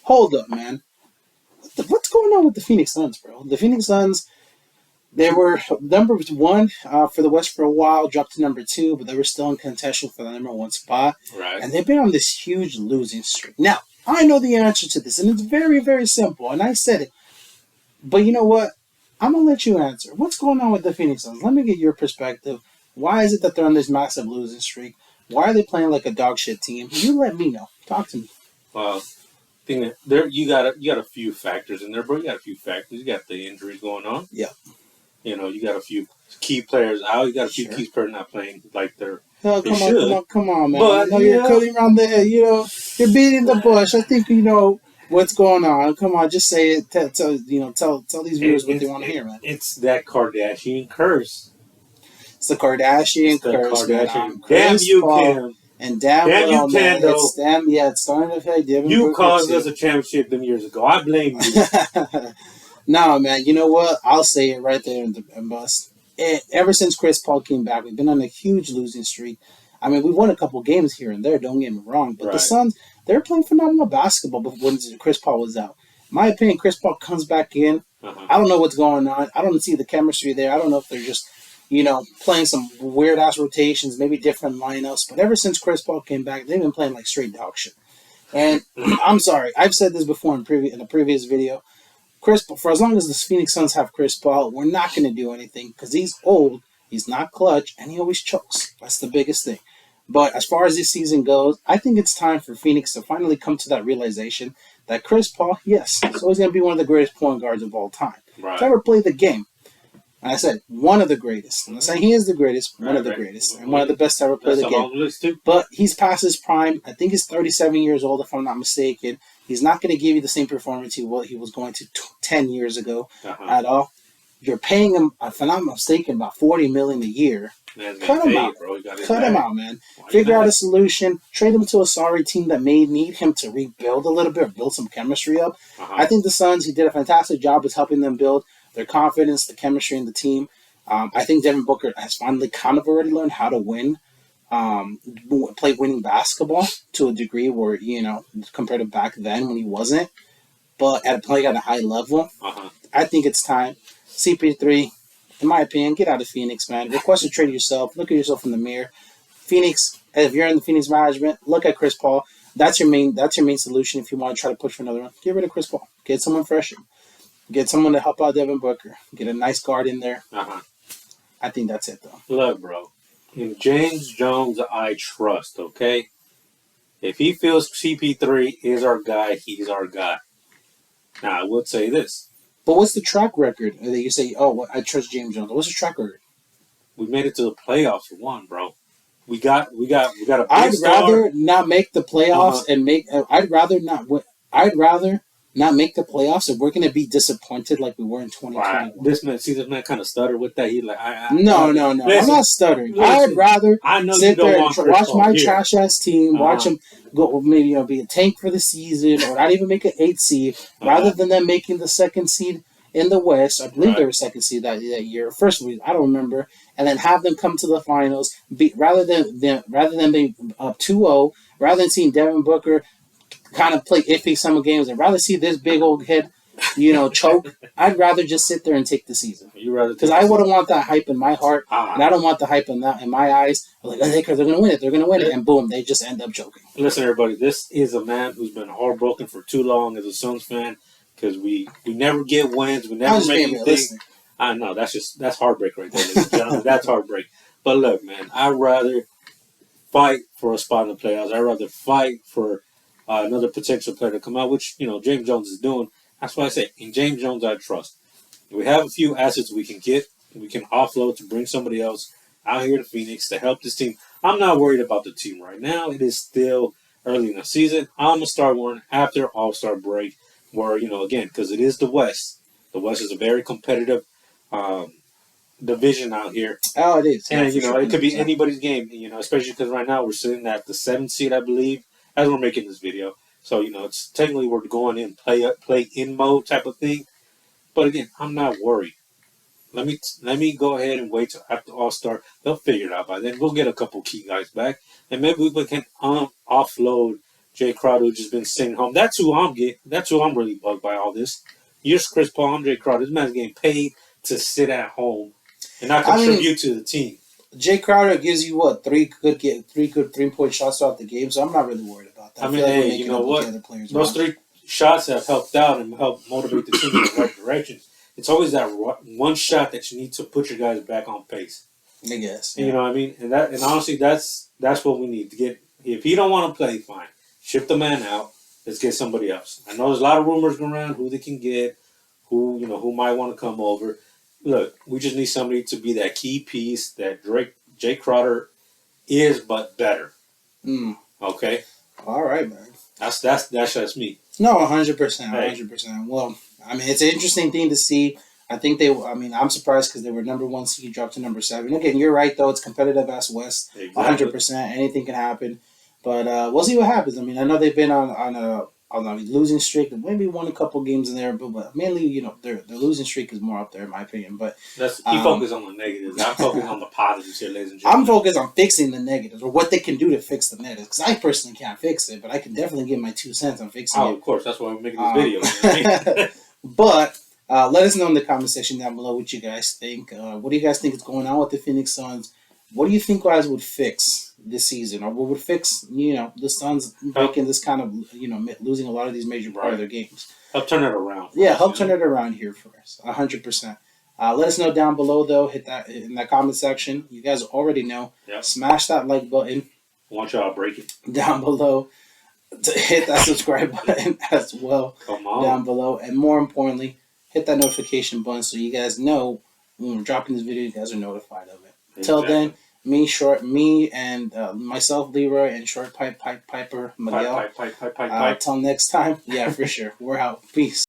hold up, man. What's going on with the Phoenix Suns, bro? The Phoenix Suns, they were number one for the West for a while, dropped to number two, but they were still in contention for the number one spot. Right. And they've been on this huge losing streak. Now, I know the answer to this, and it's very, very simple, and I said it. But you know what? I'm going to let you answer. What's going on with the Phoenix Suns? Let me get your perspective. Why is it that they're on this massive losing streak? Why are they playing like a dog shit team? You let me know. Talk to me. Well, thing that there you got a few factors in there, bro. You got a few factors. You got the injuries going on. Yeah. You know, you got a few key players out. You got a few key players not playing like they're. Oh, come on, man. But, you're cutting around the head. You're beating the bush. I think you know what's going on. Come on, just say it. Tell these viewers what they want to hear, man. It's that Kardashian curse. It's the Kardashian curse, man. Damn you, Kim. And damn you, Kendall. It's starting to affect Devin You Booker caused too. us a championship them years ago. I blame you. No, man. You know what? I'll say it right there in bust. Ever since Chris Paul came back, we've been on a huge losing streak. I mean, we won a couple games here and there, don't get me wrong. But the Suns, they're playing phenomenal basketball when Chris Paul was out. In my opinion, Chris Paul comes back in. I don't know what's going on. I don't see the chemistry there. I don't know if they're just, playing some weird-ass rotations, maybe different lineups. But ever since Chris Paul came back, they've been playing like straight dog shit. And I'm sorry. I've said this before in a previous video. Chris Paul, for as long as the Phoenix Suns have Chris Paul, we're not going to do anything because he's old, he's not clutch, and he always chokes. That's the biggest thing. But as far as this season goes, I think it's time for Phoenix to finally come to that realization that Chris Paul, yes, is always going to be one of the greatest point guards of all time. Right. To ever play the game. And I said, one of the greatest. I'm not saying he is the greatest, one of the greatest. And one of the best to ever play the game. But he's past his prime. I think he's 37 years old, if I'm not mistaken. He's not going to give you the same performance he was going to 10 years ago at all. You're paying him, if I'm not mistaken, about $40 million a year. Cut him out. Cut him out, man. Figure out a solution. Trade him to a sorry team that may need him to rebuild a little bit or build some chemistry up. I think the Suns, he did a fantastic job with helping them build their confidence, the chemistry in the team. I think Devin Booker has finally kind of already learned how to win, play winning basketball to a degree where, compared to back then when he wasn't, but playing at a high level. I think it's time. CP3, in my opinion, get out of Phoenix, man. Request a trade yourself. Look at yourself in the mirror. Phoenix, if you're in the Phoenix management, look at Chris Paul. That's your main solution if you want to try to push for another one. Get rid of Chris Paul. Get someone fresher. Get someone to help out Devin Booker. Get a nice guard in there. I think that's it, though. Look, bro. In James Jones, I trust, okay? If he feels CP3 is our guy, he's our guy. Now, I would say this. But what's the track record? That you say, I trust James Jones. What's the track record? We made it to the playoffs for one, bro. We got a big I'd star. rather not make the playoffs and make. I'd rather not make the playoffs if we're going to be disappointed like we were in 2020. This man kind of stuttered with that. He's like, No. I'm not stuttering. I'd rather sit there and watch my trash ass team, watch them go, maybe be a tank for the season, or not even make an 8th seed, rather than them making the 2nd seed in the West. I believe they were 2nd seed that year. First week, I don't remember, and then have them come to the finals. Rather than being up 2-0, rather than seeing Devin Booker kind of play iffy some games, I'd rather see this big old head, choke. I'd rather just sit there and take the season. Because I wouldn't want that hype in my heart, and I don't want the hype in my eyes. Like, they're going to win it. They're going to win it, and boom, they just end up choking. Listen, everybody, this is a man who's been heartbroken for too long as a Suns fan because we never get wins. We never make anything. I know that's heartbreak right there, ladies and gentlemen. That's heartbreak. But look, man, I'd rather fight for a spot in the playoffs. I'd rather fight for another potential player to come out, which, James Jones is doing. That's why I say, in James Jones, I trust. We have a few assets we can get. We can offload to bring somebody else out here to Phoenix to help this team. I'm not worried about the team right now. It is still early in the season. I'm going to start worrying after All-Star break where, again, because it is the West. The West is a very competitive division out here. Oh, it is. And, it could be anybody's game, especially because right now we're sitting at the 7th seed, I believe, as we're making this video. So, it's technically we're going in play in mode type of thing. But again, I'm not worried. Let me go ahead and wait till after All-Star. They'll figure it out by then. We'll get a couple key guys back. And maybe we can offload Jay Crowder just been sitting home. That's who I'm getting. That's who I'm really bugged by all this. You're Chris Paul. I'm Jay Crowder. This man's getting paid to sit at home and not contribute to the team. Jay Crowder gives you what three good 3-point shots throughout the game, so I'm not really worried about that. I mean, hey, you know what? Those 3 shots have helped out and helped motivate the team in the right direction. It's always that one shot that you need to put your guys back on pace. I guess. Yeah. You know what I mean? And honestly, that's what we need to get. If he don't want to play, fine. Ship the man out. Let's get somebody else. I know there's a lot of rumors going around who they can get, who might want to come over. Look, we just need somebody to be that key piece that Jay Crowder is, but better. Okay. All right, man. That's just me. No, 100%, 100%. Well, I mean, it's an interesting thing to see. I think I'm surprised because they were number 1 seed, dropped to number 7. Again, you're right though. It's competitive as West. Exactly. 100%. Anything can happen, but we'll see what happens. I mean, I know they've been on a losing streak. Maybe won a couple games in there, but mainly, their losing streak is more up there in my opinion. But he focused on the negatives. I'm focused on the positives here, ladies and gentlemen. I'm focused on fixing the negatives or what they can do to fix the negatives because I personally can't fix it, but I can definitely give my 2 cents on fixing it. Of course, that's why we're making this video. But let us know in the comment section down below what you guys think. What do you guys think is going on with the Phoenix Suns? What do you think guys would fix this season, or what would fix the Suns breaking this kind of losing a lot of these major part of their games? Help turn it around. Yeah, help turn it around here for us. 100%. Let us know down below though. Hit that in the comment section. You guys already know. Yep. Smash that like button. I want y'all to break it down below. To hit that subscribe button as well. Come on. Down below, and more importantly, hit that notification button so you guys know when we're dropping this video. You guys are notified of it. Until then, me and myself, Leroy, and Short Piper Miguel. Pipe. Until next time, yeah, for sure. We're out. Peace.